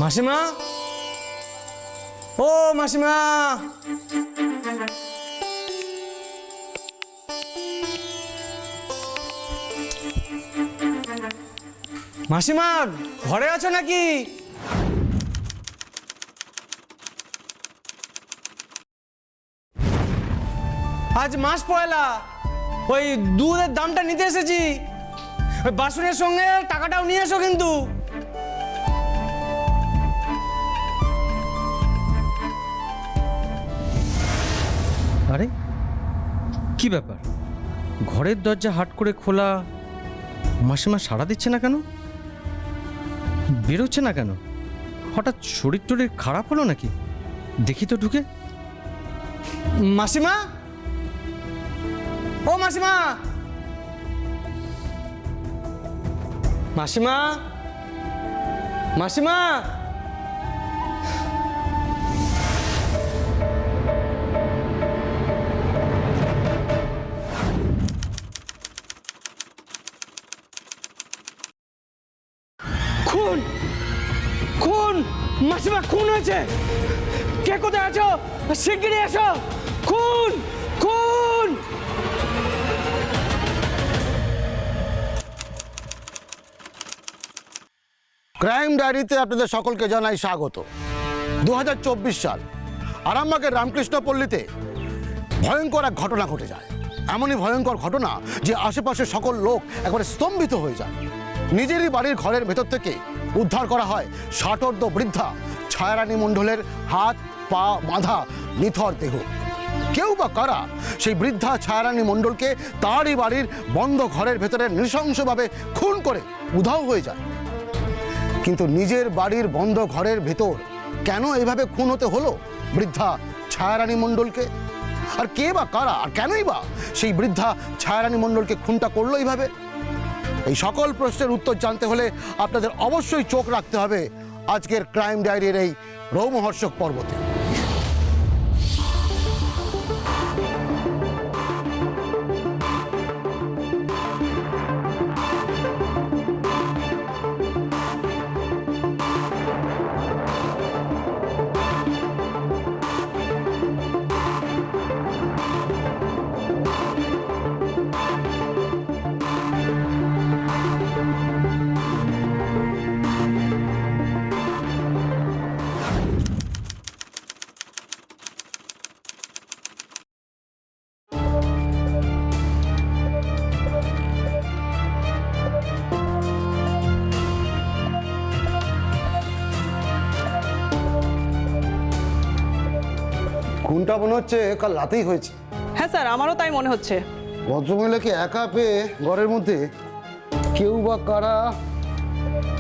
মাসিমা, ও মাসিমা, মাসিমা ঘরে আছো নাকি? আজ মাস পয়লা, ওই দুধের দামটা নিতে এসেছি। ওই বাসনের সঙ্গে টাকাটাও নিয়ে এসো কিন্তু। আরে কি ব্যাপার, ঘরের দরজা হাট করে খোলা, মাসিমা সাড়া দিচ্ছে না কেন, বেরোচ্ছে না কেন? হঠাৎ শরীর টরীর খারাপ হলো নাকি? দেখি তো ঢুকে। মাসিমা, ও মাসিমা, মাসিমা, মাসিমা, খুন, খুন, মাসিমা খুন হয়েছে। কে কোথায় আছো? শিগগিরই এসো। খুন, খুন। ক্রাইম ডায়েরিতে আপনাদের সকলকে জানাই স্বাগত। 2024 সাল আরামবাগের রামকৃষ্ণ পল্লীতে ভয়ঙ্কর এক ঘটনা ঘটে যায়। এমনই ভয়ঙ্কর ঘটনা যে আশেপাশের সকল লোক একবারে স্তম্ভিত হয়ে যায়। নিজেরই বাড়ির ঘরের ভেতর থেকে উদ্ধার করা হয় ষাটোর্ধ্ব বৃদ্ধা ছায়ারানী মণ্ডলের হাত পা বাঁধা নিথর দেহ। কেউ বা কারা সেই বৃদ্ধা ছায়ারানী মণ্ডলকে তারই বাড়ির বন্ধ ঘরের ভেতরে নৃশংসভাবে খুন করে উধাও হয়ে যায়। কিন্তু নিজের বাড়ির বন্ধ ঘরের ভেতর কেন এভাবে খুন হতে হলো বৃদ্ধা ছায়ারানী মণ্ডলকে? আর কে বা কারা, আর কেনই বা সেই বৃদ্ধা ছায়ারানী মণ্ডলকে খুনটা করলো এইভাবে? এই সকল প্রশ্নের উত্তর জানতে হলে আপনাদের অবশ্যই চোখ রাখতে হবে আজকের ক্রাইম ডায়েরির এই রোমহর্ষক পর্বতে। খুনটা মনে হচ্ছে কাল রাতেই হয়েছে। হ্যাঁ স্যার, আমারও তাই মনে হচ্ছে। ভদ্রমহিলাকে একা পেয়ে ঘরের মধ্যে কেউ বা কারা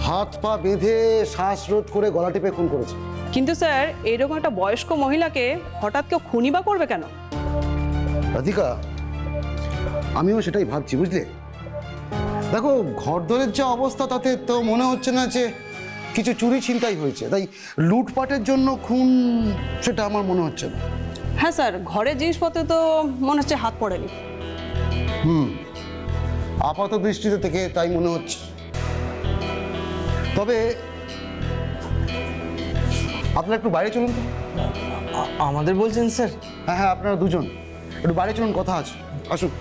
হাত পা বেঁধে শ্বাসরোধ করে গলা টিপে খুন করেছে। কিন্তু স্যার, এরকম একটা বয়স্ক মহিলাকে হঠাৎ কেউ খুনই বা করবে কেন? রাধিকা, আমিও সেটাই ভাবছি, বুঝলে। দেখো, ঘরদোরের যে অবস্থা তাতে তো মনে হচ্ছে না যে কিছু চুরি ছিনতাই হয়েছে, তাই লুটপাটের জন্য খুন সেটা আমার মনে হচ্ছে না। হ্যাঁ স্যার, ঘরের জিনিসপত্রে তো মনে হচ্ছে হাত পড়েনি। আপাত দৃষ্টিতে থেকে তাই মনে হচ্ছে। তবে আপনারা একটু বাইরে চলুন তো। আমাদের বলছেন স্যার? হ্যাঁ হ্যাঁ, আপনারা দুজন একটু বাইরে চলুন, কথা আছে, আসুন।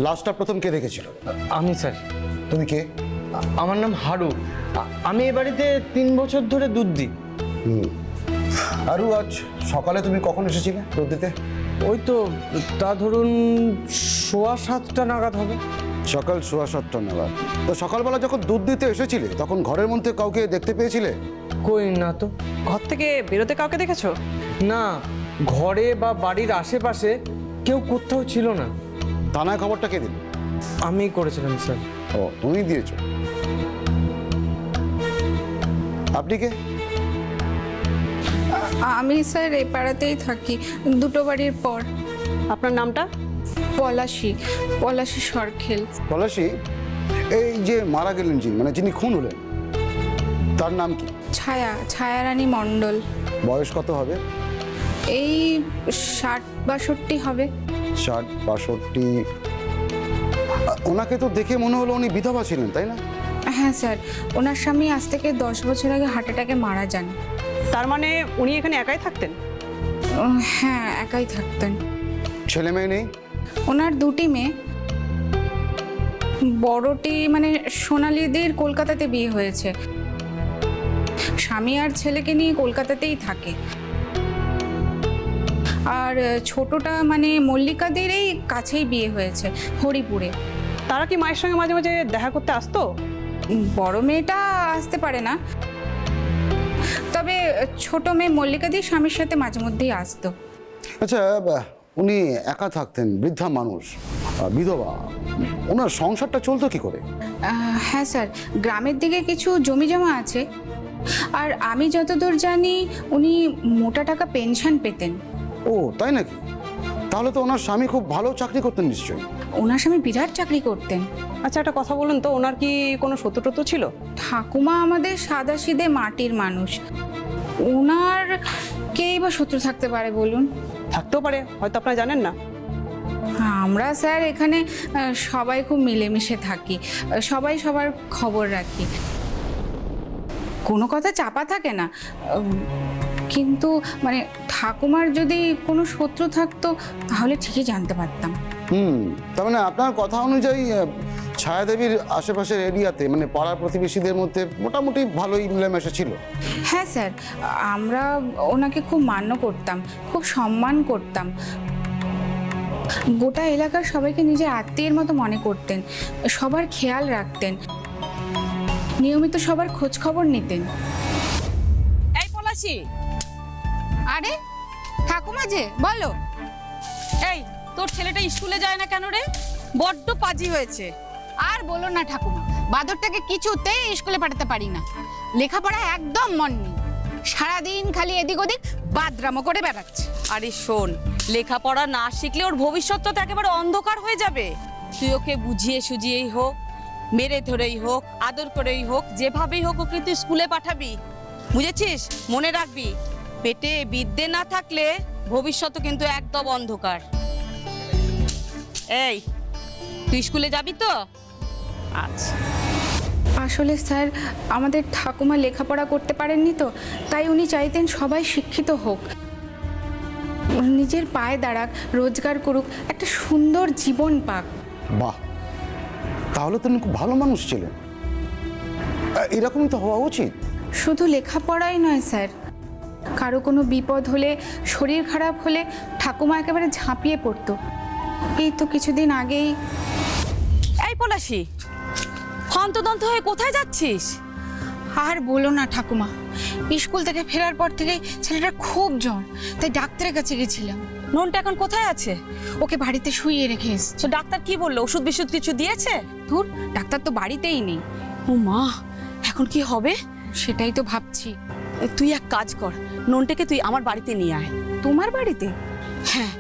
লাশটা প্রথম কে দেখেছিল? আমি স্যার। তুমি কে? আমার নাম হারু। আমি এ বাড়িতে 3 বছর ধরে দুধ দিই। আরু, আজ সকালে তুমি কখন এসেছিলে দুধ দিতে? ওই তো তা ধরুন 7:15 নাগাদ হবে। সকাল 7:15 নাগাদ। তো সকালবেলা যখন দুধ দিতে এসেছিলে তখন ঘরের মধ্যে কাউকে দেখতে পেয়েছিলে? কই না তো। ঘর থেকে বেরোতে কাউকে দেখেছো? না, ঘরে বা বাড়ির আশেপাশে কেউ কোথাও ছিল না। থানায় খবরটা কে দিল? আমি করেছিলাম স্যার। ও, তুমি দিয়েছো। আপনি কে? আমি স্যার এই পাড়াতেই থাকি, দুটো বাড়ির পর। আপনার নামটা? পলাশী, পলাশী সরখেল। পলাশী? এই যে মারা গেলেন যিনি, মানে যিনি খুন হলেন, তার নাম কি? ছায়ারানী মণ্ডল। বয়স কত হবে? এই 60-62 হবে। 60-62। ওনাকে তো দেখে মনে হলো উনি বিধবা ছিলেন, তাই না? হ্যাঁ স্যার, ওনার স্বামী আজ থেকে 10 বছর আগে হার্ট অ্যাটাকে মারা যান। তার মানে উনি এখানে একাই থাকতেন? হ্যাঁ, একাই থাকতেন। ছেলে মেয়ে নেই? ওনার 2টি মেয়ে। বড়টি মানে সোনালীদের কলকাতাতে বিয়ে হয়েছে, স্বামী আর ছেলেকে নিয়ে কলকাতাতেই থাকে। আর ছোটটা মানে মল্লিকাদের এই কাছেই বিয়ে হয়েছে, হরিপুরে। তারা কি মায়ের সঙ্গে মাঝে মাঝে দেখা করতে আসতো? বড় মেয়েটা আসতে পারে না, তবে ছোট মেয়ে মল্লিকাদের স্বামীর সাথে মাঝে মধ্যেই আসতো। আচ্ছা, উনি একা থাকতেন, বৃদ্ধা মানুষ, বিধবা, ওনার সংসারটা চলতো কি করে? হ্যাঁ স্যার, গ্রামের দিকে কিছু জমি জমা আছে, আর আমি যতদূর জানি উনি মোটা টাকা পেনশন পেতেন। ও তাই নাকি? তাহলে তো ওনার স্বামী খুব ভালো চাকরি করতেন নিশ্চয়ই। ওনার স্বামী বিরাট চাকরি করতেন। আচ্ছা, একটা কথা বলুন তো, ওনার কি কোনো শত্রুটত্রু ছিল? ঠাকুমা আমাদের সাদাসিধে মাটির মানুষ, ওনার কেই বা শত্রু থাকতে পারে বলুন? থাকতেও পারে, হয়তো আপনারা জানেন না। আমরা স্যার এখানে সবাই খুব মিলেমিশে থাকি, সবাই সবার খবর রাখি, কোনো কথা চাপা থাকে না। কিন্তু মানে ঠাকুমার যদি কোনো শত্রু থাকতো তাহলে ঠিকই জানতে পারতাম। তার মানে আপনার কথা অনুযায়ী ছায়াদেবীর আশেপাশের এরিয়াতে মানে পাড়ার প্রতিবেশীদের মধ্যে মোটামুটি ভালোই মিলেমিশে ছিল। হ্যাঁ স্যার, আমরা ওনাকে খুব মান্য করতাম, খুব সম্মান করতাম। গোটা এলাকার সবাইকে নিজের আত্মীয়ের মতো মনে করতেন, সবার খেয়াল রাখতেন, নিয়মিত সবার খোঁজ খবর নিতেন। এই পলাশি, আরে ঠাকুমা যে, বলো। এই তোর ছেলেটা স্কুলে যায় না কেন রে? বড্ড পাজি হয়েছে। আর বলো না ঠাকুমা, বাদরটাকে কিছুতেই স্কুলে পাঠাতে পারি না। লেখাপড়া একদম মন নেই, সারাদিন খালি এদিক ওদিক বাদরামো করে বেড়াচ্ছে। আরে শোন, লেখাপড়া না শিখলে ওর ভবিষ্যৎটা তো একেবারে অন্ধকার হয়ে যাবে। তুই ওকে বুঝিয়ে সুঝিয়েই হোক, মেরে ধরেই হোক, আদর করেই হোক, যেভাবেই হোক ওকে তুই স্কুলে পাঠাবি, বুঝেছিস? মনে রাখবি, পেটে বিদ্যে না থাকলে ভবিষ্যৎ কিন্তু একদম অন্ধকার। এই তুই স্কুলে যাবি তো? আচ্ছা। আসলে স্যার, আমাদের ঠাকুমা লেখাপড়া করতে পারেননি তো, তাই উনি চাইতেন সবাই শিক্ষিত হোক, নিজের পায়ে দাঁড়াক, রোজগার করুক, একটা সুন্দর জীবন পাক। বাহ, তাহলে তো উনি খুব ভালো মানুষ ছিলেন। এরকমই তো হওয়া উচিত। শুধু লেখাপড়াই নয় স্যার, কারো কোনো বিপদ হলে, শরীর খারাপ হলে ঠাকুমা একেবারে ঝাঁপিয়ে পড়তো। এই তো কিছুদিন আগেই। এই পলাশি, হন্তদন্ত হয়ে কোথায় যাচ্ছিস? আর বলো না ঠাকুমা, স্কুল থেকে ফেরার পর থেকে ছেলেটার খুব জ্বর, তাই ডাক্তারের কাছে গেছিলাম। ননটা এখন কোথায় আছে? ওকে বাড়িতে শুইয়ে রেখে এসেছি। তো ডাক্তার কি বললো? ওষুধ বিশুধ কিছু দিয়েছে? ধুর, ডাক্তার তো বাড়িতেই নেই। ও মা, এখন কি হবে? সেটাই তো ভাবছি। তুই এক কাজ কর, ননটাকে তুই আমার বাড়িতে নিয়ে আয়। তোমার বাড়িতে? হ্যাঁ,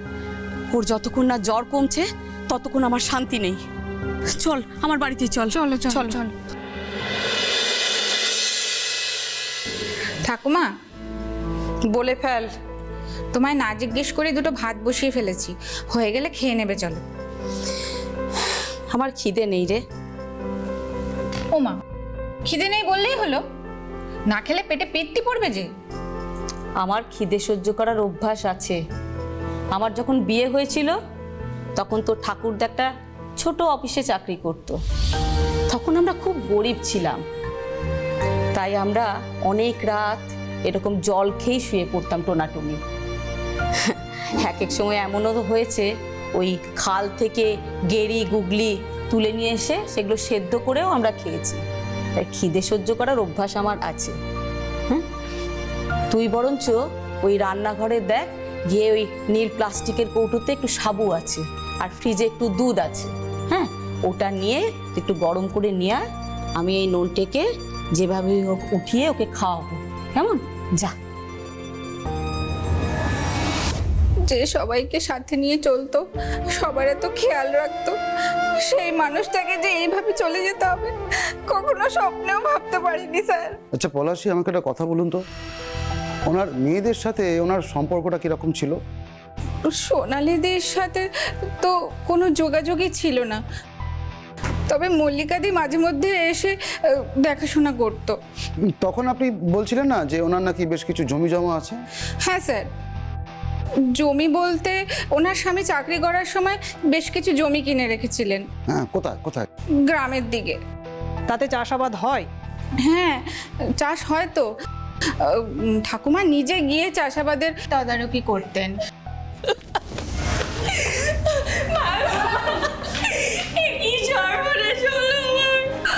ওর যতক্ষণ না জ্বর কমছে ততক্ষণ আমার শান্তি নেই। চল আমার বাড়িতে চল। চলো চলো চলো। ঠাকুমা, বলে ফেল। তোমায় না জিজ্ঞেস করে দুটো ভাত বসিয়ে ফেলেছি, হয়ে গেলে খেয়ে নেবে, চলো। আমার খিদে নেই রে। ওমা, খিদে নেই বললেই হলো, না খেলে পেটে পেটটি পড়বে যে। আমার খিদে সহ্য করার অভ্যাস আছে। আমার যখন বিয়ে হয়েছিল তখন তো ঠাকুরদা একটা ছোট অফিসে চাকরি করত। তখন আমরা খুব গরিব ছিলাম, তাই আমরা অনেক রাত এরকম জল খেয়ে শুয়ে পড়তাম টোনাটুনি। এক এক সময় এমনও হয়েছে ওই খাল থেকে গেরি গুগলি তুলে নিয়ে এসে সেগুলো সেদ্ধ করেও আমরা খেয়েছি। তাই খিদে সহ্য করার অভ্যাস আমার আছে। হ্যাঁ, তুই বরঞ্চ ওই রান্নাঘরে দেখ, গিয়ে ওই নীল প্লাস্টিকের কৌটোতে একটু সাবু আছে আর ফ্রিজে একটু দুধ আছে। হ্যাঁ, ওটা নিয়ে একটু গরম করে নিয়ে আয়, আমি এই ননটেকে যেভাবে হোক উঠিয়ে ওকে খাওয়াবো, কেমন? যা। যে সবাইকে সাথে নিয়ে চলতো, সবার এত খেয়াল রাখতো, সেই মানুষটাকে যে এইভাবে চলে যেতে হবে কখনো স্বপ্নেও ভাবতে পারিনি স্যার। আচ্ছা পলাশি, আমাকে একটা কথা বলুন তো, ওনার মেয়েদের সাথে ওনার সম্পর্কটা কিরকম ছিল? সোনালীদের সাথে তো কোনো যোগাযোগই ছিল না, তবে মল্লিকাদি মাঝে মধ্যে এসে দেখাশোনা করতো। তখন আপনি বলছিলেন না যে ওনার নাকি বেশ কিছু জমি জমা আছে? হ্যাঁ স্যার, জমি বলতে ওনার স্বামী চাকরি করার সময় বেশ কিছু জমি কিনে রেখেছিলেন। হ্যাঁ, কোথায় কোথায়? গ্রামের দিকে। তাতে চাষাবাদ হয়? হ্যাঁ, চাষ হয় তো। ঠাকুমা নিজে গিয়ে চাষাবাদের তদারকি করতেন।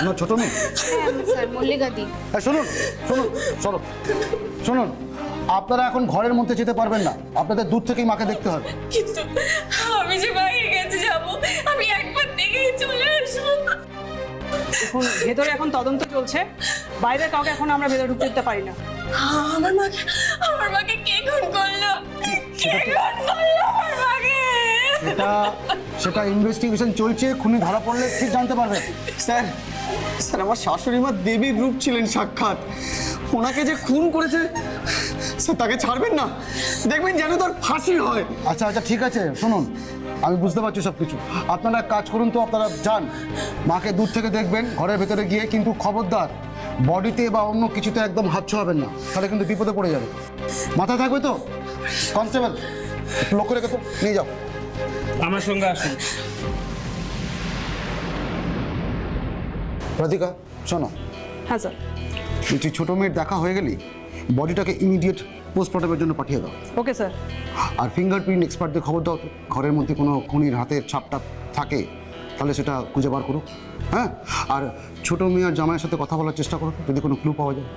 না ছোট মেয়ে। স্যার, মল্লিকাদি। হ্যাঁ, শুনুন শুনুন চলো শুনুন, আপনারা এখন ঘরের মধ্যে যেতে পারবেন না, আপনাদের দূর থেকেই মাকে দেখতে হবে। কিন্তু আমি যে মায়ের কাছে যাব, আমি একবার দেখেই চলে আসবো। এখন ভেতরে এখন তদন্ত চলছে, বাইরে কাউকে এখন আমরা ভেতরে ঢুকতে দিতে পারি না। আমার মাকে কে খুন করলো? কে খুন করলো আমার মাকে? সেটা ইনভেস্টিগেশন চলছে, খুনি ধরা পড়লে ঠিক জানতে পারবেন। স্যার স্যার আমার শাশুড়ি মা দেবীর রূপ ছিলেন সাক্ষাৎ, ওনাকে যে খুন করেছে স্যার তাকে ছাড়বেন না, দেখবেন যেন তার ফাঁসি হয়। আচ্ছা আচ্ছা ঠিক আছে, শুনুন আমি বুঝতে পারছি সব কিছু, আপনারা এক কাজ করুন তো, আপনারা যান মাকে দূর থেকে দেখবেন ঘরের ভেতরে গিয়ে, কিন্তু খবরদার বডিতে বা অন্য কিছুতে একদম হাত ছোঁয়াবেন না, তাহলে কিন্তু বিপদে পড়ে যাবে। মাথায় থাকবে তো? কনস্টেবল একটু লক্ষ্য রেখে তো নিয়ে যাও। আমার সঙ্গে আসুন। রাধিকা শোনো, হ্যাঁ স্যার। বলছি ছোট মেয়ের দেখা হয়ে গেলি বডিটাকে ইমিডিয়েট পোস্টমর্টমের জন্য পাঠিয়ে দাও। Okay sir. আর ফিঙ্গারপ্রিন্ট এক্সপার্টদের খবর দাও তো, ঘরের মধ্যে কোনো খুনির হাতের ছাপটা থাকে তাহলে সেটা খুঁজে বার করো। হ্যাঁ, আর ছোট মেয়ে আর জামাইয়ের সাথে কথা বলার চেষ্টা করো যদি কোনো ক্লু পাওয়া যায়।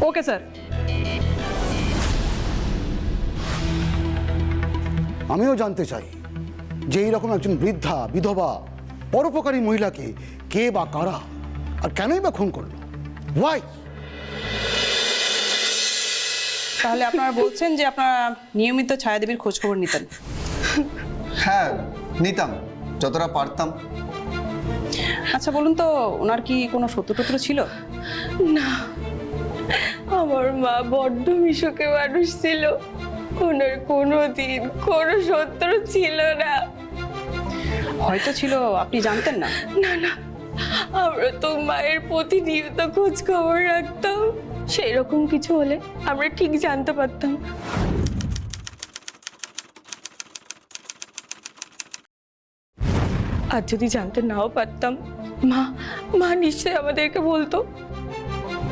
Okay sir. আমিও জানতে চাই যে এইরকম একজন বৃদ্ধা বিধবা পরোপকারী মহিলাকে কে বা কারা আর কেনই বা খুন করলো, ওয়াই? তাহলে আপনারা বলছেন যে আপনারা নিয়মিত ছায়াদেবীর খোঁজ খবর নিতেন? হ্যাঁ নিতাম, যতটা পারতাম। আচ্ছা বলুন তো, ওনার কি কোনো শত্রু টত্রু ছিল? না, আমার মা বড্ড মিশুকে মানুষ ছিল, ওনার কোনোদিন কোনো শত্রু ছিল না। হয়তো ছিল, আপনি জানতেন না? না না, আমরা তো মায়ের প্রতিনিয়ত খোঁজ খবর রাখতাম, সেই রকম কিছু হলে আমরা ঠিক জানতে পারতাম। আর যদি জানতে নাও পারতাম, মা মা নিশ্চয়ই আমাদেরকে বলতো।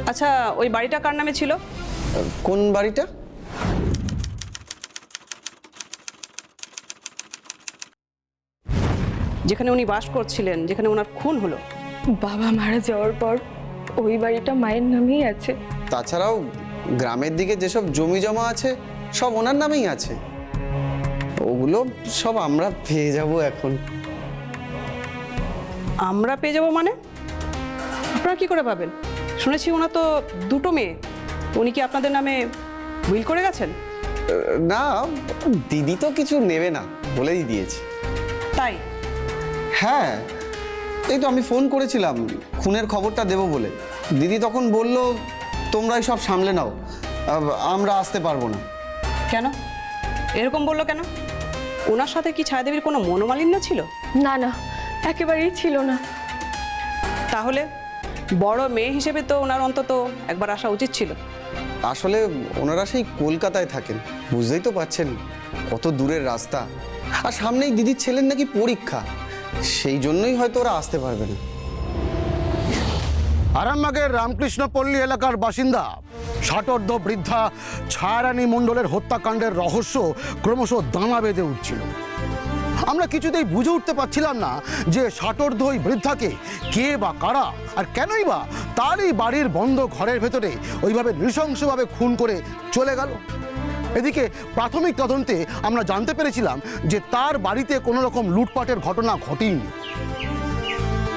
আচ্ছা, ওই বাড়িটা কার নামে ছিল? কোন বাড়িটা? যেখানে উনি বাস করছিলেন, যেখানে ওনার খুন হলো? বাবা মারা যাওয়ার পর ওই বাড়িটা মায়ের নামেই আছে। তাছাড়াও গ্রামের দিকে যেসব জমি জমা আছে সব ওনার নামেই আছে, ওগুলো সব আমরা পেয়ে যাব এখন। আমরা পেয়ে যাবো মানে? আপনারা কি করে পাবেন? শুনেছি ওনার তো দুটো মেয়ে, উনি কি আপনাদের নামে উইল করে গেছেন? না, দিদি তো কিছু নেবে না বলেই দিয়েছে। তাই? হ্যাঁ, এই তো আমি ফোন করেছিলাম খুনের খবরটা দেবো বলে, দিদি তখন বলল তোমরাই সব সামলে নাও, আমরা আসতে পারবো না। কেন এরকম বললো কেন? ওনার সাথে কি ছায়াদেবীর কোনো মনোমালিন্য ছিল? না না, একেবারেই ছিল না। তাহলে বড় মেয়ে হিসেবে তো ওনার অন্তত একবার আসা উচিত ছিল। আসলে ওনারা সেই কলকাতায় থাকেন, বুঝতেই তো পারছেন কত দূরের রাস্তা, আর সামনেই দিদির ছেলের নাকি পরীক্ষা, সেই জন্যই হয়তো ওরা আসতে পারবে না। আরামবাগের রামকৃষ্ণপল্লী এলাকার বাসিন্দা ষাটোর্ধ্ব বৃদ্ধা ছায়ারানী মণ্ডলের হত্যাকাণ্ডের রহস্য ক্রমশ দানা বেঁধে উঠছিল। আমরা কিছুতেই বুঝে উঠতে পারছিলাম না যে ষাটোর্ধ্ব ওই বৃদ্ধাকে কে বা কারা আর কেনই বা তারই বাড়ির বন্ধ ঘরের ভেতরে ওইভাবে নৃশংসভাবে খুন করে চলে গেল। এদিকে প্রাথমিক তদন্তে আমরা জানতে পেরেছিলাম যে তার বাড়িতে কোনো রকম লুটপাটের ঘটনা ঘটেনি।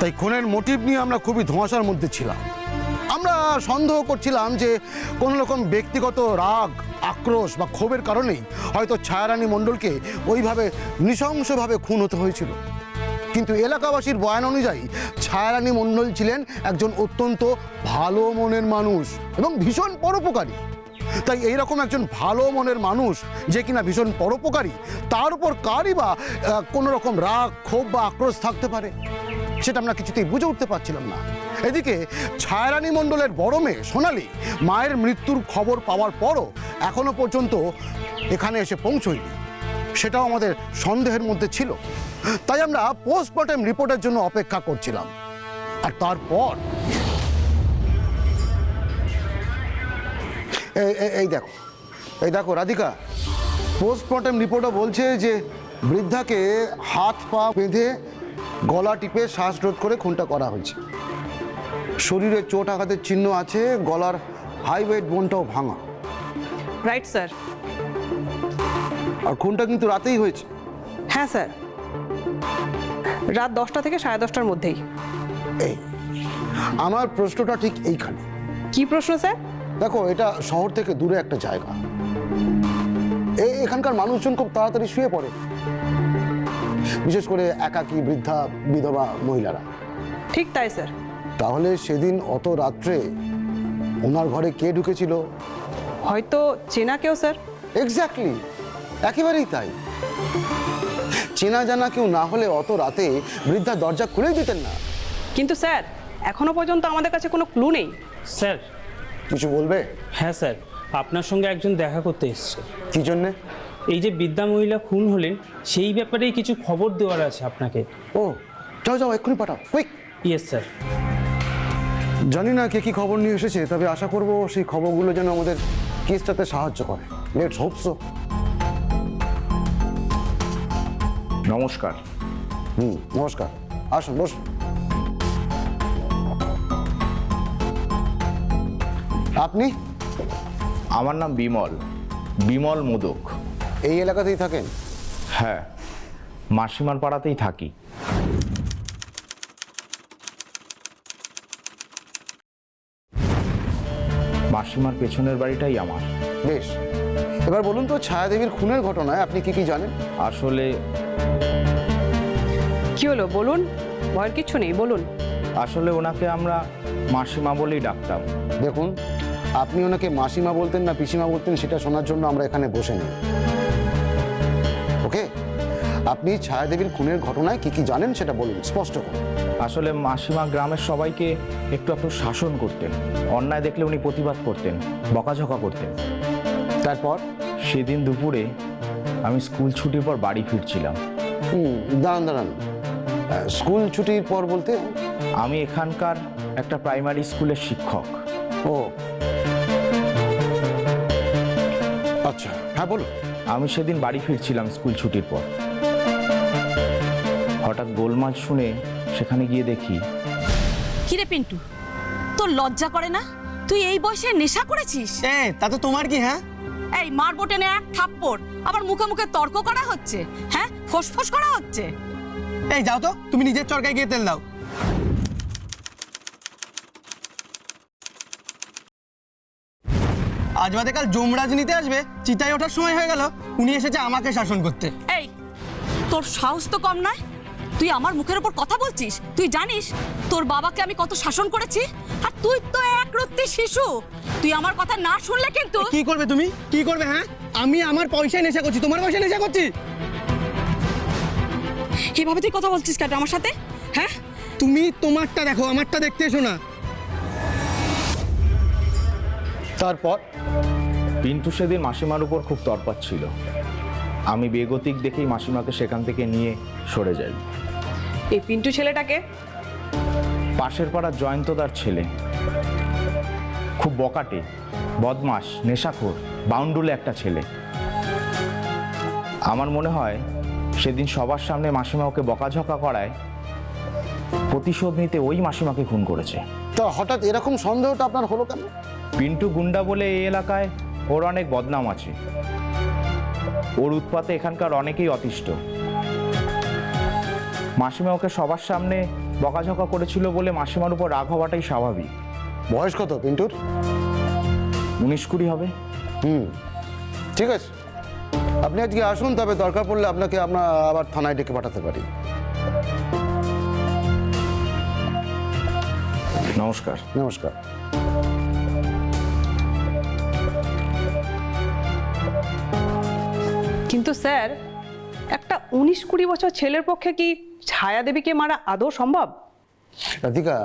তাই খুনের মোটিভ নিয়ে আমরা খুবই ধোঁয়াশার মধ্যে ছিলাম। আমরা সন্দেহ করছিলাম যে কোনো রকম ব্যক্তিগত রাগ, আক্রোশ বা ক্ষোভের কারণেই হয়তো ছায়ারানী মণ্ডলকে ওইভাবে নৃশংসভাবে খুন হতে হয়েছিল। কিন্তু এলাকাবাসীর বয়ান অনুযায়ী ছায়ারানী মণ্ডল ছিলেন একজন অত্যন্ত ভালো মনের মানুষ এবং ভীষণ পরোপকারী। তাই এইরকম একজন ভালো মনের মানুষ যে কিনা ভীষণ পরোপকারী, তার উপর কারই বা কোনো রকম রাগ, ক্ষোভ বা আক্রোশ থাকতে পারে, সেটা আমরা কিছুতেই বুঝে উঠতে পারছিলাম না। এদিকে ছায়ারানী মণ্ডলের বড় মেয়ে সোনালি মায়ের মৃত্যুর খবর পাওয়ার পরও এখনো পর্যন্ত এখানে এসে পৌঁছয়নি, সেটাও আমাদের সন্দেহের মধ্যে ছিল। তাই আমরা পোস্টমর্টেম রিপোর্টের জন্য অপেক্ষা করছিলাম। আর তারপর এই দেখো রাধিকা, পোস্টমর্টেম রিপোর্টও বলছে যে বৃদ্ধাকে হাত পা বেঁধে গলা টিপে শ্বাসরোধ করে খুনটা করা হয়েছে। শরীরে চোট আঘাতের চিহ্ন আছে, গলার হাইওয়েট বোনটাও ভাঙা। Right sir. আর খুনটা কিন্তু রাতেই হয়েছে। হ্যাঁ স্যার, রাত 10টা থেকে 10:30টার মধ্যেই। এই আমার প্রশ্নটা ঠিক এইখানে। কি প্রশ্ন স্যার? দেখো, এটা শহর থেকে দূরে একটা জায়গা, এখানকার মানুষজন খুব তাড়াতাড়ি শুয়ে পড়ে, বিশেষ করে একাকী, বৃদ্ধা, বিধবা মহিলারা। ঠিক তাই স্যার। তাহলে সেদিন অত রাত্রে ওনার ঘরে কে ঢুকেছিল? হয়তো চেনা কেউ স্যার। এক্স্যাক্টলি, একেবারেই তাই। চেনা জানা কেউ না হলে অত রাতে বৃদ্ধা দরজা খুলেই দিতেন না। কিন্তু স্যার, এখনো পর্যন্ত আমাদের কাছে কোনো ক্লু নেই। স্যার। কিছু বলবে? হ্যাঁ স্যার, আপনার সঙ্গে একজন দেখা করতে এসছে। কি জন্যে? এই যে বৃদ্ধা মহিলা খুন হলেন, সেই ব্যাপারেই কিছু খবর দেওয়ার আছে আপনাকে। ও, যাও এক্ষুনি পাঠাও, কুইক। Yes sir. জানি না কে কি খবর নিয়ে এসেছে, তবে আশা করব সেই খবরগুলো যেন আমাদের কেসটাতে সাহায্য করে। Let's hope so. নমস্কার। নমস্কার, আসুন বসুন। আপনি? আমার নাম বিমল মোদক। এই এলাকাতেই থাকেন? হ্যাঁ, মাসিমার পাড়াতেই থাকি। মাসিমার পেছনের বাড়িটাই আমার। বেশ, এবার বলুন তো, ছায়াদেবীর খুনের ঘটনায় আপনি কি কি জানেন? আসলে কি হলো বলুন, ভয়ের কিচ্ছু নেই, বলুন। আসলে ওনাকে আমরা মাসিমা বলেই ডাকতাম। দেখুন, আপনি ওনাকে মাসিমা বলতেন না পিসিমা বলতেন সেটা শোনার জন্য আমরা এখানে বসে নেই। ওকে, আপনি ছায়াদেবীর খুনের ঘটনায় কি কি জানেন সেটা বলুন, স্পষ্ট করুন। আসলে মাসিমা গ্রামের সবাইকে একটু শাসন করতেন। অন্যায় দেখলে উনি প্রতিবাদ করতেন, বকাঝকা করতেন। তারপর? সেদিন দুপুরে আমি স্কুল ছুটির পর বাড়ি ফিরছিলাম। দাঁড়ান, স্কুল ছুটির পর বলতে? আমি এখানকার একটা প্রাইমারি স্কুলের শিক্ষক। ও আচ্ছা, হ্যাঁ বলুন। আমি সেদিন বাড়ি ফিরছিলাম স্কুল ছুটির পর। হঠাৎ গোলমাল শুনে সেখানে গিয়ে দেখি। কিরে পিন্টু, তোর লজ্জা করে না? তুই এই বয়সে নেশা করেছিস? তাতে তোমার কি? হ্যাঁ, এই মারবো টেনে এক থাপ্পড়, আবার মুখে মুখে তর্ক করা হচ্ছে। হ্যাঁ, ফোসফোস করা হচ্ছে। এই যাও তো, তুমি নিজের চরকায় গিয়ে তেল দাও। আজ বাদে কাল যমরাজ নিতে আসবে, চিতায় ওঠার সময় হয়ে গেল, উনি এসেছে আমাকে শাসন করতে। এই, তোর সাহস তো কম নয়, তুই আমার মুখের উপর কথা বলছিস? তুই জানিস তোর বাবাকে আমি কত শাসন করেছি? আর তুই তো একরত্তি শিশু, তুই আমার কথা না শুনলে কিন্তু। কি করবে তুমি? কি করবে? হ্যাঁ, আমি আমার পয়সায় নেশা করছি, তোমার পয়সায় নেশা করছি? এভাবে তুই কথা বলছিস কেন আমার সাথে? হ্যাঁ, তুমি তোমারটা দেখো, আমারটা দেখতে এসো না। তারপর? পিন্টু সেদিন মাসিমার উপর খুব তরপাত ছিল। আমি বেগতিক দেখেই মাসিমাকে সেখান থেকে নিয়ে সরে যাই। এই পিন্টু ছেলেটাকে? পাশের পাড়ার জয়ন্তদার ছেলে। খুব বকাটে, বদমাস, নেশাখোর, বাউন্ডুলে একটা ছেলে। আমার মনে হয় সেদিন সবার সামনে মাসিমা ওকে বকাঝকা করায় প্রতিশোধ নিতে ওই মাসিমাকে খুন করেছে। তা হঠাৎ এরকম সন্দেহটা আপনার হলো কেন? পিন্টু গুন্ডা বলে এই এলাকায় ওর অনেক বদনাম আছে। ওর উৎপাতে এখানকার অনেকেই অতিষ্ঠ। মাসিমা ওকে সবার সামনে বকাঝকা করেছিল বলে মাসিমার উপর রাগ হওয়াটাই স্বাভাবিক। বয়স কত পিন্টুর? 19-20 হবে। ঠিক আছে, আপনি আজকে আসুন, তবে দরকার পড়লে আপনাকে আমরা আবার থানায় ডেকে পাঠাতে পারি। নমস্কার। নমস্কার। কিন্তু স্যার, একটা 19-20 বছর ছেলের পক্ষে কি ছায়া দেবীকে মারা আদৌ সম্ভব? রাধিকা,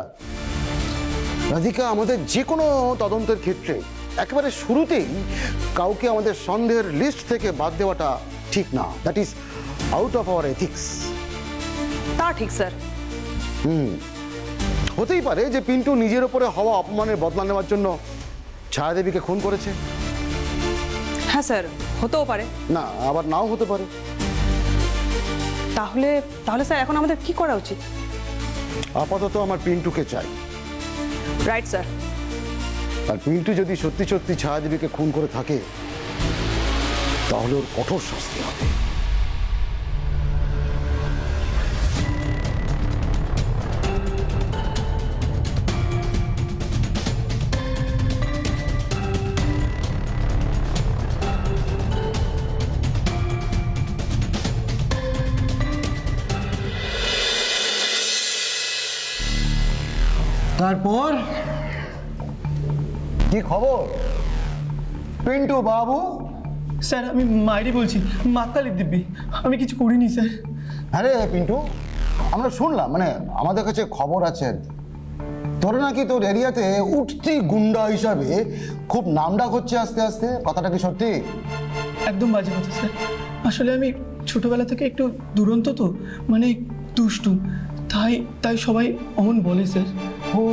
রাধিকা, আমাদের যে কোনো তদন্তের ক্ষেত্রে একেবারে শুরুতেই কাউকে আমাদের সন্দেহের লিস্ট থেকে বাদ দেওয়াটা ঠিক না। That is out of our ethics. তা ঠিক স্যার। হতেই পারে যে পিন্টু নিজের ওপরে হওয়া অপমানের বদলা নেওয়ার জন্য ছায়াদেবীকে খুন করেছে। হ্যাঁ স্যার, হতেও পারে। না, আবার নাও হতে পারে। তাহলে তাহলে স্যার এখন আমাদের কি করা উচিত? আপাতত আমার পিন্টুকে চাই। Right sir. আর পিন্টু যদি সত্যি সত্যি ছায়াদেবীকে খুন করে থাকে তাহলে ওর কঠোর শাস্তি হবে। তারপর কি খবর পিন্টু বাবু? স্যার, আমি মায়েরই বলছি, মা কালী দিব্যি, আমি কিছু করিনি স্যার। আরে পিন্টু, আমরা শুনলাম, মানে আমাদের কাছে খবর আছে তোর নাকি তোর এরিয়াতে উঠতি গুন্ডা হিসাবে খুব নামডাক হচ্ছে আস্তে আস্তে। কথাটা কি সত্যি? একদম বাজে কথা স্যার। আসলে আমি ছোটবেলা থেকে একটু দুরন্ত, তো মানে দুষ্টু, তাই তাই সবাই অমন বলে স্যার। ও,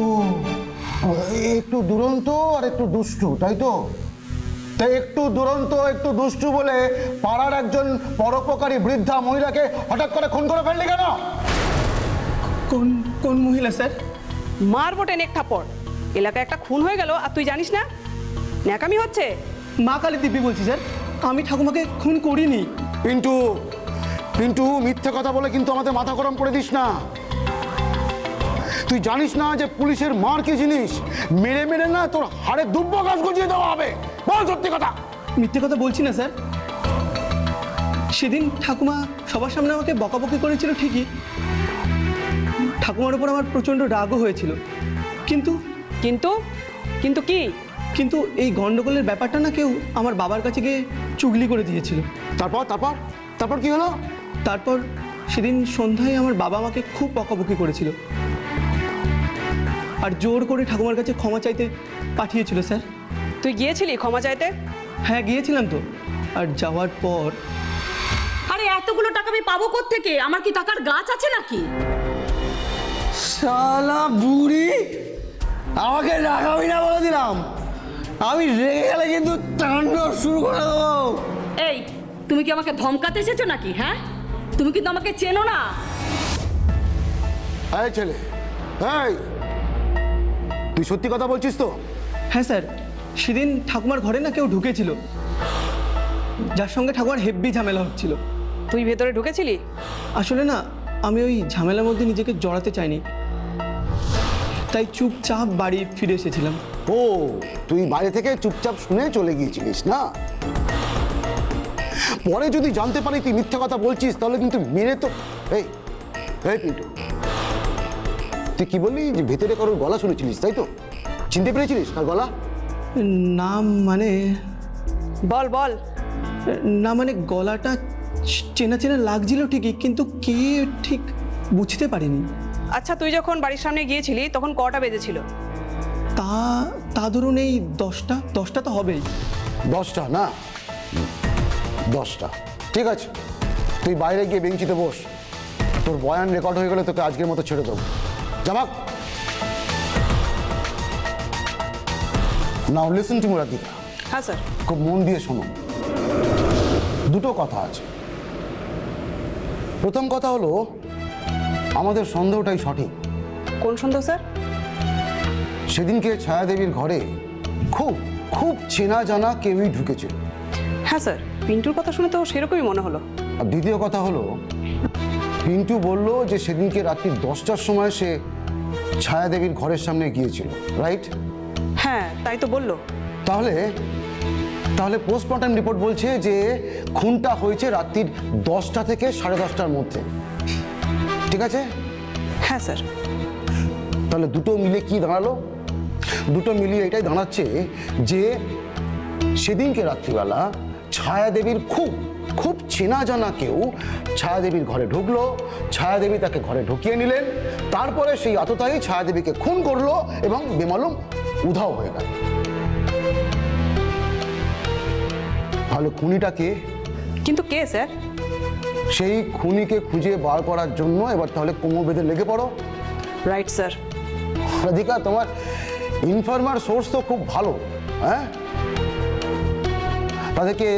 একটু দুরন্ত আর একটু দুষ্টু, তাই তো? তাই একটু দুরন্ত একটু দুষ্টু বলে পাড়ার একজন পরোপকারী বৃদ্ধা মহিলাকে হঠাৎ করে খুন করে ফেললি কেন? কোন কোন মহিলা স্যার? মারবো টেনে এক থাপ্পড়। এলাকায় একটা খুন হয়ে গেল আর তুই জানিস না? ন্যাকামি হচ্ছে। মা কালী দিব্যি বলছি স্যার, আমি ঠাকুমাকে খুন করিনি। পিন্টু, পিন্টু, মিথ্যে কথা বলে কিন্তু আমাদের মাথা গরম করে দিস না। তুই জানিস না যে পুলিশের মার কি জিনিস? মেরে মেরে না তোর হাড়ে দুব্ব গাছ গজিয়ে দেওয়া হবে। বল সত্যি কথা। মিথ্যে কথা বলছি না স্যার। সেদিন ঠাকুমা সবার সামনে আমাকে বকাবকি করেছিল ঠিকই, ঠাকুমার উপর আমার প্রচণ্ড রাগও হয়েছিল, কিন্তু কিন্তু কিন্তু কি? কিন্তু এই গন্ডগোলের ব্যাপারটা না কেউ আমার বাবার কাছে গিয়ে চুগলি করে দিয়েছিল। তারপর তারপর তারপর কি হলো? তারপর সেদিন সন্ধ্যায় আমার বাবা আমাকে খুব বকাবকি করেছিল আর জোর করে ঠাকুমার কাছে ক্ষমা চাইতে পাঠিয়েছিল স্যার। তুই গিয়েছিলি ক্ষমা চাইতে? হ্যাঁ, গিয়েছিলাম তো। আর যাওয়ার পর আরে এতগুলো টাকা আমি পাবো কোত্থেকে? আমার কি টাকার গাছ আছে নাকি? শালা বুড়ি, আমাকে রাগাবি না বলে দিলাম। আমি রেগে গেলে কিন্তু তাণ্ডব শুরু করে দেবো। এই, তুমি কি আমাকে ধমকাতে এসেছো নাকি? হ্যাঁ, তুমি কিন্তু আমাকে চেনো না। এই ছেলে, এই, তুই সত্যি কথা বলছিস তো? হ্যাঁ স্যার, সেদিন ঠাকুমার ঘরে না কেউ ঢুকেছিল, যার সঙ্গে ঠাকুমার হেব্বি ঝামেলা হচ্ছিল। তুই ভেতরে ঢুকেছিলি? আসলে না, আমি ওই ঝামেলার মধ্যে নিজেকে জড়াতে চাইনি, তাই চুপচাপ বাড়ি ফিরে এসেছিলাম। ও, তুই বাইরে থেকে চুপচাপ শুনে চলে গিয়েছিলিস না? পরে যদি জানতে পারি তুই মিথ্যা কথা বলছিস তাহলে কিন্তু মেরে তো। এই, এই পিন্টু, তুই কি বললি যে ভেতরে কারোর গলা শুনেছিলিস, তাই তো? চিনতে পেরেছিলিস তার গলা? না মানে, বল বল। না মানে গলাটা চেনা চেনা লাগছিল ঠিকই, কিন্তু কে ঠিক বুঝতে পারিনি। আচ্ছা, তুই যখন বাড়ির সামনে গিয়েছিলি তখন কটা বেজেছিল? তা তা ধরুন এই 10টা তো হবেই। 10টা না? 10টা, ঠিক আছে। তুই বাইরে গিয়ে বেঞ্চিতে বস। তোর বয়ান রেকর্ড হয়ে গেলে তোকে আজকের মতো ছেড়ে দেবো। যাবাক। Now listen to me Radhika. হ্যাঁ স্যার। খুব মন দিয়ে শোনো। দুটো কথা আছে। প্রথম কথা হলো, আমাদের সন্দেহটাই সঠিক। কোন সন্দেহ স্যার? সেদিনকে ছায়াদেবীর ঘরে খুব খুব চেনা জানা কেউই ঢুকেছিল। হ্যাঁ স্যার, পিন্টুর কথা শুনে তো সেরকমই মনে হলো। আর দ্বিতীয় কথা হলো, পিন্টু বলল যে সেদিনকে রাত্রি 10টার সময় সে ছায়াদেবীর ঘরের সামনে গিয়েছিল, রাইট? হ্যাঁ, তাই তো বললো। তাহলে তাহলে পোস্টমর্টম রিপোর্ট বলছে যে খুনটা হয়েছে রাত্রির 10টা থেকে 10:30টার মধ্যে, ঠিক আছে? হ্যাঁ স্যার। তাহলে দুটো মিলে কি দাঁড়ালো? দুটো মিলিয়ে এটাই দাঁড়াচ্ছে যে সেদিনকে রাত্রিবেলা ছায়াদেবীর খুব খুব চেনা জানা কেউ ছায়াদেবীর ঘরে ঢুকলো, ছায়াদেবী তাকে ঘরে ঢুকিয়ে নিলেন, তারপরে সেই আততায়ী ছায়াদেবীকে খুন করলো এবং বেমালুম উধাও হয়ে গেল। তাহলে খুনিটা কে? কিন্তু কে স্যার? সেই খুনিকে খুঁজে বার করার জন্য এবার তাহলে কোমর বেঁধে লেগে পড়ো। Right sir. রাধিকা, তোমার ইনফরমার সোর্স তো খুব ভালো, হ্যাঁ? তাদেরকে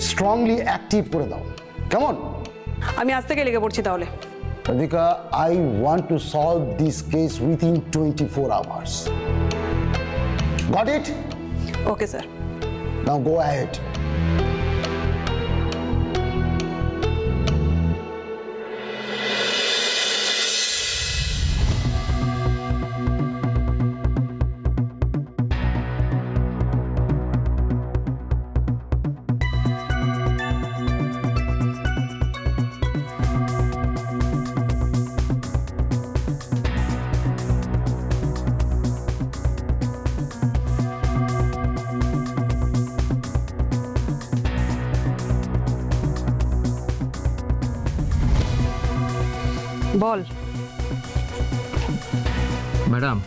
স্ট্রংলি অ্যাক্টিভ করে দাও, কেমন? আমি আজ থেকে লেগে পড়ছি তাহলে। Radhika, I want to solve this case within 24 hours. Got it? Okay sir. Now go ahead. Ball. Madam,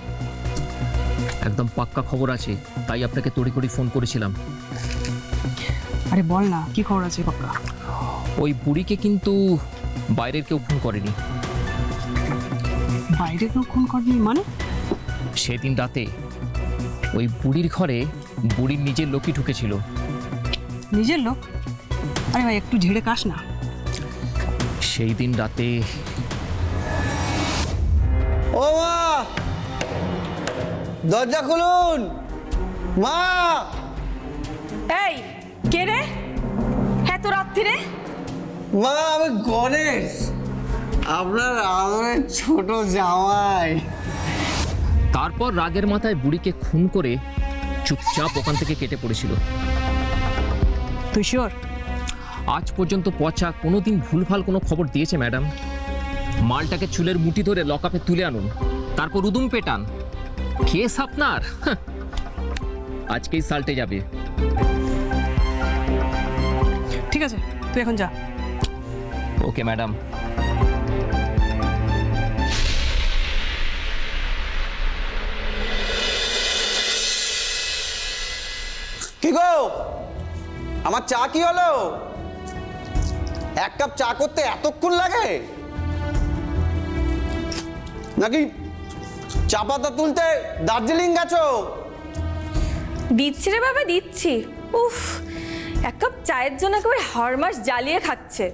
একদম পাক্কা খবর আছে, তাই আপনাকে তড়িঘড়ি ফোন করেছিলাম। আরে বল না, কি খবর আছে পাক্কা? ওই বুড়িকে কিন্তু বাইরের কেউ ফোন করেনি। বাইরে কেউ খুন করেনি মানে? সেদিন রাতে ওই বুড়ির ঘরে বুড়ির নিজের লোকই ঢুকেছিল। নিজের লোক? আরে ভাই একটু ঝেড়ে কাস না। সেই দিন রাতে ও মা, দরজা খুলুন মা। এই কে রে? এত রাত্রিরে? মা, আমি গণেশ, আপনার আদরের ছোট জামাই। তারপর রাগের মাথায় বুড়িকে খুন করে চুপচাপ ওখান থেকে কেটে পড়েছিল। তুই শিওর? আজ পর্যন্ত পচা কোনোদিন ভুলভাল কোনো খবর দিয়েছে ম্যাডাম? মালটাকে চুলের মুঠি ধরে লকআপে তুলে আনুন, তারপর উদুম পেটান। কেস আপনার আজকেই সাল্টে যাবে। ঠিক আছে, তুই এখন যা। Okay madam. কি গো, আমার চা কি হলো? এক কাপ চা করতে এতক্ষণ লাগে নাকি চা পাতা তুলতে দার্জিলিং গেছো? দিচ্ছি রে বাবা, দিচ্ছি। উফ, এক কাপ চায়ের জন্য একেবারে হরমাস জ্বালিয়ে খাচ্ছে।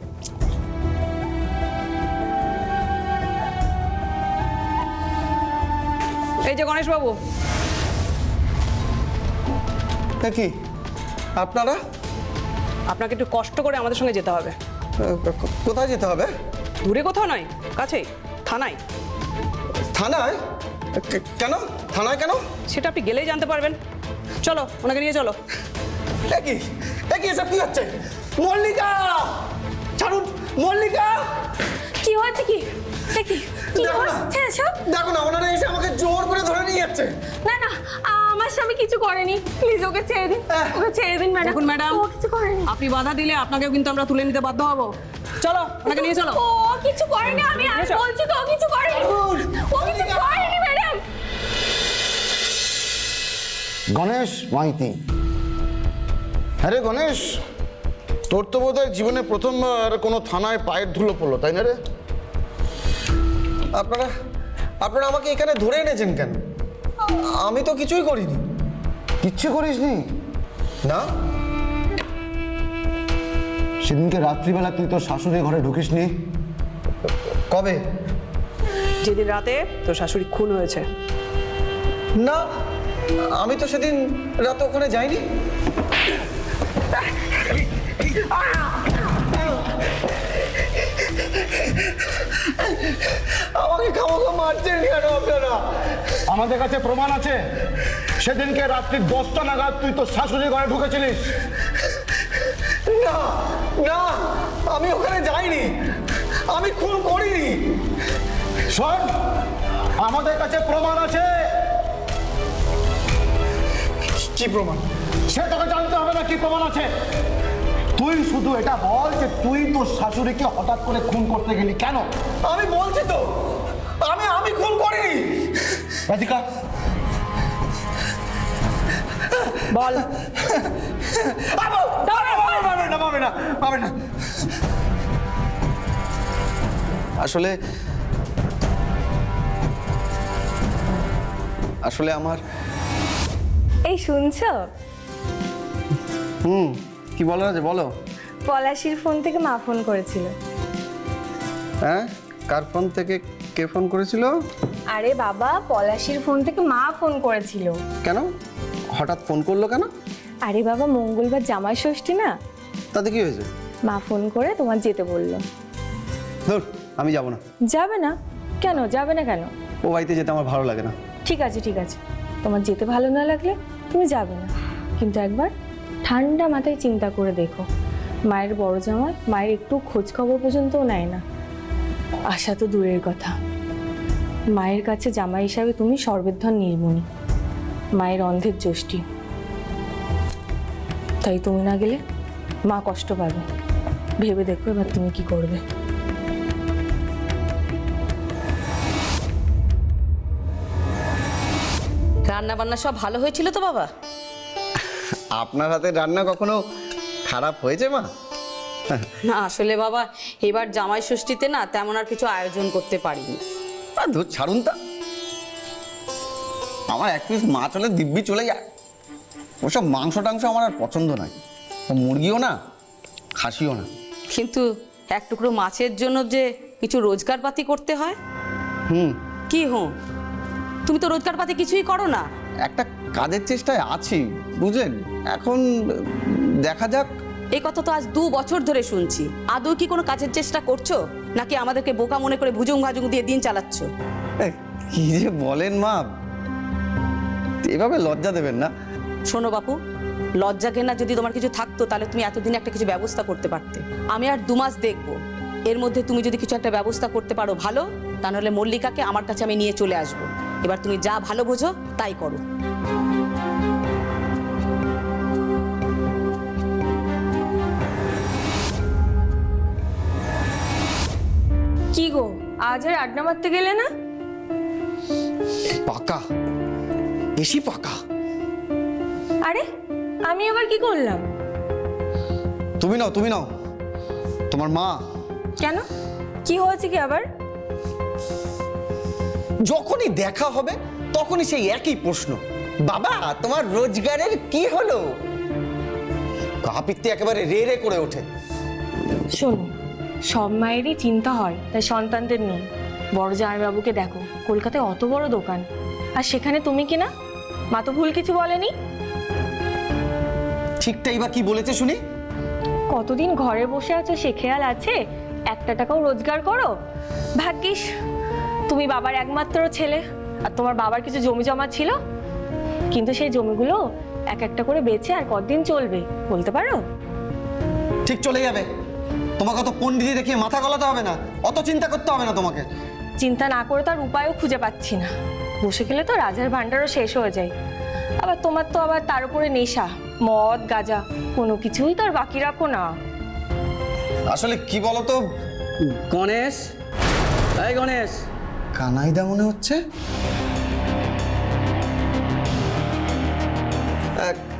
এই যে গণেশ বাবু। কি আপনারা? আপনাকে একটু কষ্ট করে আমাদের সঙ্গে যেতে হবে। কোথায় যেতে হবে? দূরে কোথাও নয়, কাছেই, থানায়। থানায়? কেন থানায় কেন? সেটা আপনি গেলেই জানতে পারবেন। চলো, ওনাকে নিয়ে চলো। একই একই, এসব কি হচ্ছে? মল্লিকা, ছাড়ুন মল্লিকা। কি হয়েছে? কি দেখি কি হচ্ছে সব? দেখো না, ওনারা এসে আমাকে জোর করে ধরে নিয়ে যাচ্ছে। না না, আমার স্বামী কিছু করেনি, প্লিজ ওকে ছেড়ে দিন, ওকে ছেড়ে দিন ম্যাডাম। দেখুন ম্যাডাম, ও কিছু করেনি। আপনি বাধা দিলে আপনাকেও কিন্তু আমরা তুলে নিতে বাধ্য হব। চলো, ওনাকে নিয়ে চলো। ও কিছু করেনি, আমি আর বলছি তো ও কিছু করেনি। ও কিছু করেনি ম্যাডাম। গণেশ মাইতি। হ্যাঁ রে গণেশ, তোর তো বোধহয় জীবনে প্রথমবার কোনো থানায় পায়ের ধুলো পড়লো, তাই না রে? আপনারা আমাকে এখানে ধরে এনেছেন কেন? আমি তো কিছুই করিনি। কিচ্ছু করিসনি? না। সেদিনকে রাত্রিবেলা তুই তোর শাশুড়ি ঘরে ঢুকিসনি? কবে? যেদিন রাতে তোর শাশুড়ি খুন হয়েছে। না, আমি তো সেদিন রাতে ওখানে যাইনি। আমাকে খামাখা মারছেন কেন আপনারা? আমাদের কাছে প্রমাণ আছে, সেদিনকে রাত্রি 10টা নাগাদ তুই তোর শাশুড়ি ঘরে ঢুকেছিলিস। না না, আমি ওখানে যাইনি, আমি খুন করিনি। শোন, আমাদের কাছে প্রমাণ আছে। কি প্রমাণ? সে তোকে জানতে হবে না কি প্রমাণ আছে। তুই শুধু এটা বল যে তুই তোর শাশুড়িকে হঠাৎ করে খুন করতে গেলি কেন? আমি বলছি তো, আমি খুন করিনি। রাধিকা, বল। পাবে না। আসলে আমার এই শুনছো, কি বলার আছে বলো। পলাশির ফোন থেকে মা ফোন করেছিল। হ্যাঁ, কার ফোন থেকে কে ফোন করেছিল? আরে বাবা, পলাশির ফোন থেকে মা ফোন করেছিল। কেন হঠাৎ ফোন করলো কেন? আরে বাবা, মঙ্গলবার জামাই ষষ্ঠী না, তাতে কি হয়েছে? মা ফোন করে তোমার যেতে বললো। ধুর, আমি যাব না। যাবে না কেন? যাবে না কেন? ও বাড়িতে যেতে আমার ভালো লাগে না। ঠিক আছে ঠিক আছে, তোমার যেতে ভালো না লাগলে তুমি যাবে না, কিন্তু একবার ঠান্ডা মাথায় চিন্তা করে দেখো, মায়ের বড় জামাই মায়ের একটু খোঁজ খবর পর্যন্তও নেয় না। আশা তো দূরের কথা, মায়ের কাছে জামাই হিসাবে তুমি সর্বেধন নীলমণি, মায়ের অন্ধের যষ্টি। তাই তুমি না গেলে মা কষ্ট পাবে। ভেবে দেখো এবার তুমি কি করবে। রান্না বান্না সব ভালো হয়েছিল তো বাবা? আপনার হাতে রান্না কখনো খারাপ হয়েছে মা? না আসলে বাবা, এবার জামাই ষষ্ঠীতে না তেমন আর কিছু আয়োজন করতে পারিনি। ধুর, ছাড়ুন তা। আমার এক পিস মাছ হলে দিব্যি চলে যায়। ওসব মাংস টাংস আমার আর পছন্দ নয়, মুরগিও না, খাসিও না। কিন্তু এক টুকরো মাছের জন্য যে কিছু রোজগার পাতি করতে হয়। কি তুমি তো রোজগার পাতি কিছুই করো না। একটা কাজের চেষ্টায় আছি, বুঝলেন। এখন দেখা যাক। এই কথা তো আজ 2 বছর ধরে শুনছি। আদৌ কি কোনো কাজের চেষ্টা করছো, নাকি আমাদেরকে বোকা মনে করে ভুজুং ভাজুং দিয়ে দিন চালাচ্ছ? কি যে বলেন মা, এভাবে লজ্জা দেবেন না। শোনো বাপু, লজ্জা ঘেন্না যদি তোমার কিছু থাকতো তাহলে তুমি এতদিনে একটা কিছু ব্যবস্থা করতে পারতে। আমি আর 2 মাস দেখবো, এর মধ্যে তুমি যদি কিছু একটা ব্যবস্থা করতে পারো ভালো, তা নাহলে মল্লিকাকে আমার কাছে আমি নিয়ে চলে আসবো। এবার তুমি যা ভালো বোঝো তাই করো। কি গো, আজ আর আড্ডা মারতে গেলে না? পাকা, বেশি পাকা। আরে আমি আবার কি করলাম? তুমি নাও, তোমার মা। কেন, কি হয়েছে কি আবার? যখনই দেখা হবে তখনই সেই একই প্রশ্ন, বাবা তোমার রোজগারের কি হলো? কাপিত্তি একেবারে রে রে করে ওঠে। শোনো, সব মায়েরই চিন্তা হয় তাই সন্তানদের নেই। বড় জামাইবাবুকে দেখো, কলকাতায় অত বড় দোকান, আর সেখানে তুমি কি না? মা তো ভুল কিছু বলেনি। ঠিকটাই বা কি বলেছে শুনি? কতদিন ঘরে বসে আছো সে খেয়াল আছে? একটা টাকাও রোজগার করো। ভাগ্যিস তুমি বাবার একমাত্র ছেলে, আর তোমার বাবার কিছু জমি জমা ছিল, কিন্তু সেই জমিগুলো এক একটা করে বেচে আর কতদিন চলবে বলতে পারো? ঠিক চলে যাবে। তোমাকে অত পণ্ডিতি দেখিয়ে মাথা গলাতে হবে না, অত চিন্তা করতে হবে না তোমাকে। চিন্তা না করে তার উপায়ও খুঁজে পাচ্ছি না। বসে গেলে তো রাজার ভান্ডারও শেষ হয়ে যায়। আবার তোমার তো আবার তার উপরে নেশা, মদ গাঁজা, কোনো কিছুই তো আর বাকি রাখো না। আসলে কি বলতো গণেশ, এই গণেশ। কানাইদা মনে হচ্ছে।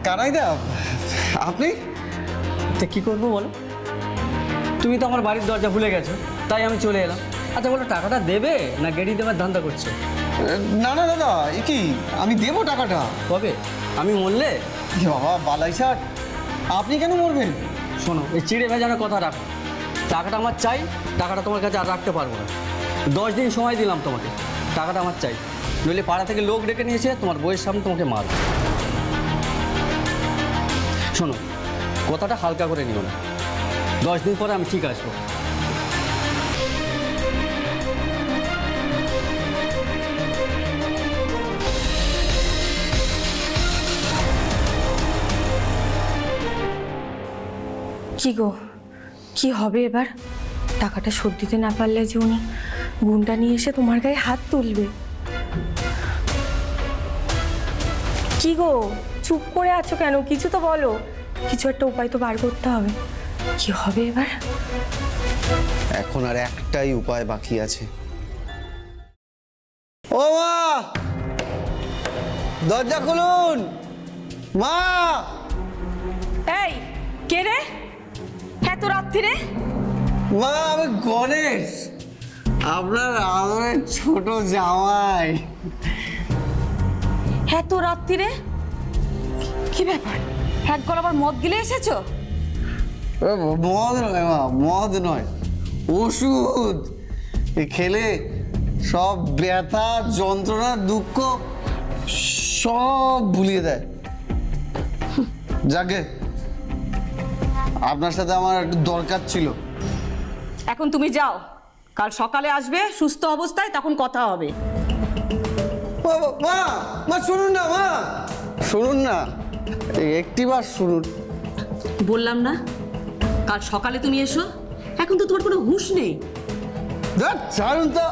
কানাইদা, আপনি? তা কি করবো বলো? তুমি তো আমার বাড়ির দরজা ভুলে গেছো, তাই আমি চলে এলাম। আচ্ছা বলো, টাকাটা দেবে না গেড়ি দেবার ধান্দা করছো? না না দাদা, এ কি, আমি দেবো টাকাটা। কবে? আমি মরলে? বাবা বালাই ষাট, আপনি কেন মরবেন? শোনো, এই চিড়ে ভেজানোর কথা রাখো। টাকাটা আমার চাই, টাকাটা তোমার কাছে আর রাখতে পারবো না। 10 দিন সময় দিলাম তোমাকে, টাকাটা আমার চাই, নইলে পাড়া থেকে লোক ডেকে নিয়েছে তোমার বইয়ের সামনে তোমাকে মারবে। শোনো, কথাটা হালকা করে নিও না। 10 দিন পরে আমি ঠিক আসবো। কি গো, কি হবে এবার? টাকাটা শোধ দিতে না পারলে যে উনি গুণটা নিয়ে এসে তোমার গায়ে হাত তুলবে। কি গো, চুপ করে আছো কেন? কিছু তো বলো, কিছু একটা উপায় তো বার করতে হবে। কি হবে এবার? এখন আর একটাই উপায় বাকি আছে। ও মা, দরজা খুলুন মা। এই কে রে? এত রাত্রিরে? মা, আমি গণেশ, আপনার আদরের ছোট জামাই। এত রাত্রিরে? কি ব্যাপার, এক গলা আবার মদ গিলে এসেছো? মদ নয় মা, মদ নয়, ওষুধ। এ খেলে সব ব্যথা, যন্ত্রণা, দুঃখ সব ভুলিয়ে দেয়। যাকে আপনার সাথে আমার একটু দরকার ছিল। এখন তুমি যাও, কাল সকালে আসবে সুস্থ অবস্থায়, তখন কথা হবে। মা, মা শুনুন না, মা শুনুন না, একটিবার শুনুন। বললাম না কাল সকালে তুমি এসো, এখন তো তোমার কোনো হুঁশ নেই। ছাড়ুন তো,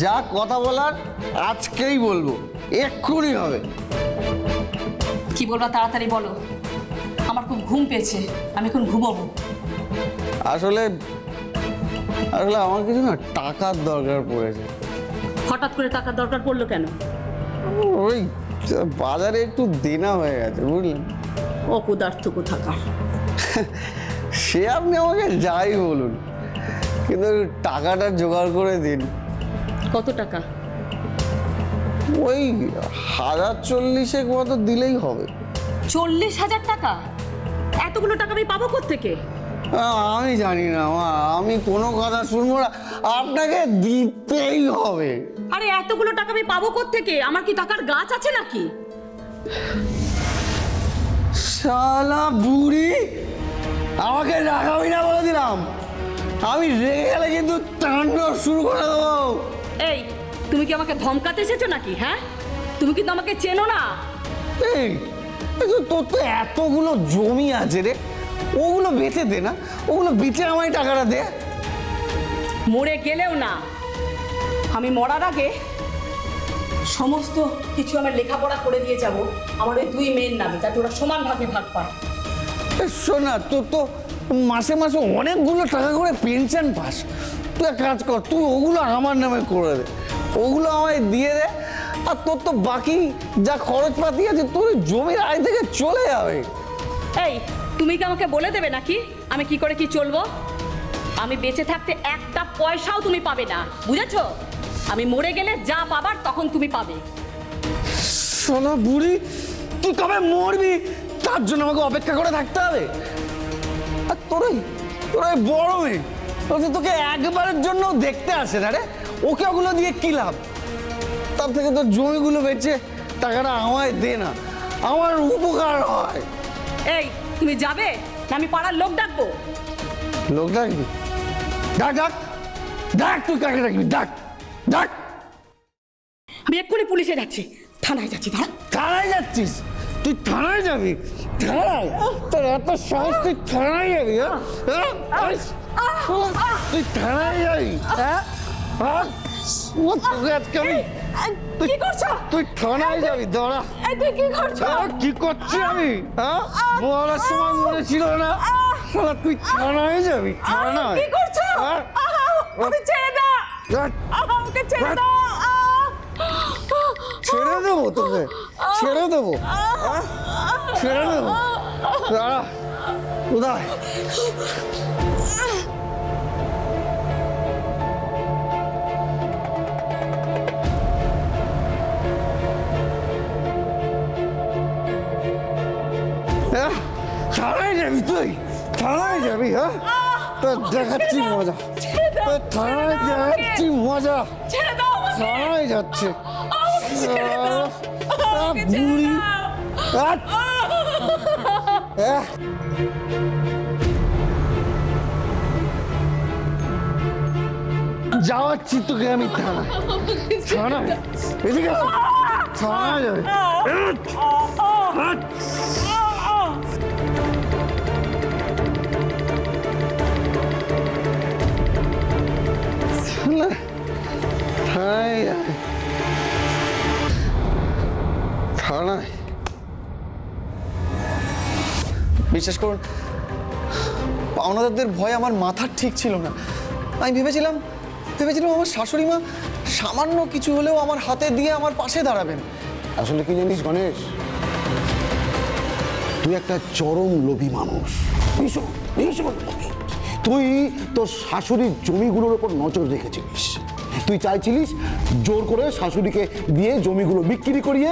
যা কথা বলার আজকেই বলবো, এক্ষুনি হবে। কি বলবা তাড়াতাড়ি বলো, আমার খুব ঘুম পেয়েছে, আমি এখন ঘুমাবো। আসলে আসলে আমার কিছু না টাকার দরকার পড়েছে। হঠাৎ করে টাকার দরকার পড়লো কেন? ওই বাজারে একটু দেনা হয়ে গেছে, বুঝলেন। অপদার্থ কোথাকার। সে আপনি আমাকে যাই বলুন, কিন্তু টাকাটা জোগাড় করে দিন। কত টাকা? ওই 1,040 মতো দিলেই হবে। 40,000 টাকা? এতগুলো টাকা আমি পাবো কোত্থেকে? আমি জানি না মা, আমি কোনো কথা শুনবো না, আপনাকে দিতেই হবে। আরে এতগুলো টাকা আমি পাবো কোত্থেকে? আমার কি টাকার গাছ আছে নাকি? শালা বুড়ি, আমাকে রাখাবি না বলে দিলাম। আমি রেগে গেলে কিন্তু তাণ্ডব শুরু করে দেবো। এই তুমি কি আমাকে ধমকাতে এসেছো নাকি? হ্যাঁ, তুমি কিন্তু আমাকে চেনো না। এই তোর তো এতগুলো জমি আছে রে, ওগুলো বেচে দে না, ওগুলো বেচে আমায় টাকাটা দে। মরে গেলেও না, আমি মরার আগে সমস্ত কিছু আমার লেখাপড়া করে দিয়ে যাব আমার ওই 2 মেয়ের নামে, যাতে ওরা সমান ভাগে ভাগ পায়। শোনা, তোর তো মাসে মাসে অনেকগুলো টাকা করে পেনশন পাস। তুই এক কাজ কর, তুই ওগুলো আমার নামে করে দে, ওগুলো আমায় দিয়ে দে। আর তোর তো বাকি যা খরচপাতি আছে তোর জমির আয় থেকে চলে যাবে। এই তুমি কি আমাকে বলে দেবে নাকি আমি কি করে কি চলবো? আমি বেঁচে থাকতে একটা পয়সাও তুমি পাবে না, বুঝেছো? আমি মরে গেলে যা পাবার তখন তুমি পাবে। শোনা বুড়ি, তুই কবে মরবি তার জন্য আমাকে অপেক্ষা করে থাকতে হবে? আর তোরাই বড় মেয়ে, তোকে একবারের জন্য দেখতে আসে না রে, ওকে ওগুলো দিয়ে কি লাভ? তার থেকে তোর জমিগুলো বেচে টাকাটা আমায় দে না, আমার উপকার হয়। এই তুমি যাবে না আমি পাড়ার লোক ডাকবো? লোক ডাকবি? ডাক ডাক ডাক, তুই কাকে ডাকবি? ডাক ডাক। আমি এক্ষুনি পুলিশে যাচ্ছি, থানায় যাচ্ছি। থানায় যাচ্ছিস? তুই থানায় যাবি? থানায়? তোর এত সাহস, তুই থানায় যাবি? তুই থানায় যাবি? তোকে আজকে আমি, কি করছো? তুই থানায় যাবি? দাঁড়া, তুই কি করছো? কি করছি আমি? বলার সময় মনে ছিল না? তুই থানায় যাবি? থানায়? কি করছো? আমাকে ছেড়ে দাও, আমাকে ছেড়ে দাও। ছেড়ে দেবো তোকে, ছেড়ে দেবো, ছেড়ে দেবো। দাঁড়া, কোথায়? থানায় যাবি তুই? থানায় যাবি? হ্যাঁ, তোর দেখাচ্ছি মজা, তোর থানায় দেখাচ্ছি মজা। থানায় যাচ্ছে বুড়ি। যাওয়াচ্ছি তোকে আমি থানায়। থানায় এদিকে থানায় যাবে। থানায় বিশ্বাস করুন, পাওনাদারদের ভয়ে আমার মাথার ঠিক ছিল না। আমি ভেবেছিলাম আমার শাশুড়ি মা সামান্য কিছু হলেও আমার হাতে দিয়ে আমার পাশে দাঁড়াবেন। আসলে কি জানিস গণেশ, তুই একটা চরম লোভী মানুষ, ভীষণ ভীষণ লোভী। তুই তোর শাশুড়ির জমিগুলোর ওপর নজর রেখেছিলিস। তুই চাইছিলিস জোর করে শাশুড়িকে দিয়ে জমিগুলো বিক্রি করিয়ে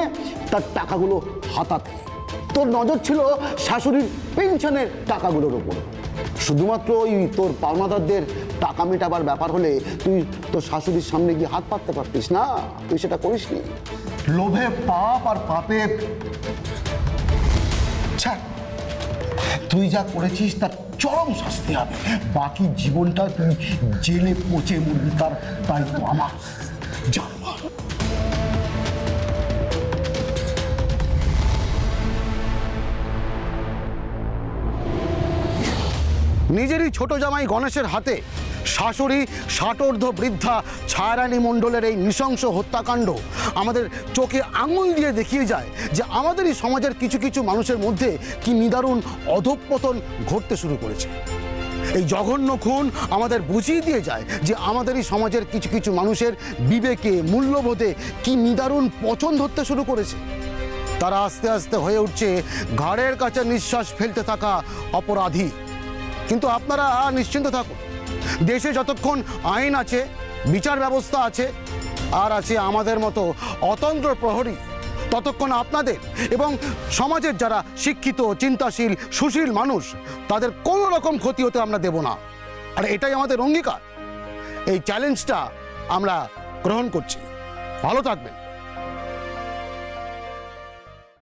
তার টাকাগুলো হাতাতে। তোর নজর ছিল শাশুড়ির পেনশনের টাকাগুলোর ওপরে। শুধুমাত্র ওই তোর পাওনাদারদের টাকা মেটাবার ব্যাপার হলে তুই তোর শাশুড়ির সামনে গিয়ে হাত পাততে পারতিস না, তুই সেটা করিসনি। লোভে পাপ আর পাপে তুই যা করেছিস তার চরম শাস্তি হবে। বাকি জীবনটা তুই জেলে পচে মরবি, তার দায়িত্ব আমার। জানোয়ার। নিজেরই ছোট জামাই গণেশের হাতে শাশুড়ি ষাটোর্ধ্ব বৃদ্ধা ছায়ারানী মণ্ডলের এই নৃশংস হত্যাকাণ্ড আমাদের চোখে আঙুল দিয়ে দেখিয়ে যায় যে আমাদেরই সমাজের কিছু কিছু মানুষের মধ্যে কি নিদারুণ অধঃপতন ঘটতে শুরু করেছে। এই জঘন্য খুন আমাদের বুঝিয়ে দিয়ে যায় যে আমাদেরই সমাজের কিছু কিছু মানুষের বিবেকে, মূল্যবোধে কি নিদারুণ পচন ধরতে শুরু করেছে। তারা আস্তে আস্তে হয়ে উঠছে ঘাড়ের কাছে নিঃশ্বাস ফেলতে থাকা অপরাধী। কিন্তু আপনারা নিশ্চিন্ত থাকুন, দেশে যতক্ষণ আইন আছে, বিচার ব্যবস্থা আছে, আর আছে আমাদের মতো অতন্ত্র প্রহরী, ততক্ষণ আপনাদের এবং সমাজের যারা শিক্ষিত, চিন্তাশীল, সুশীল মানুষ, তাদের কোনো রকম ক্ষতি হতে আমরা দেব না। আর এটাই আমাদের অঙ্গীকার। এই চ্যালেঞ্জটা আমরা গ্রহণ করছি। ভালো থাকবেন।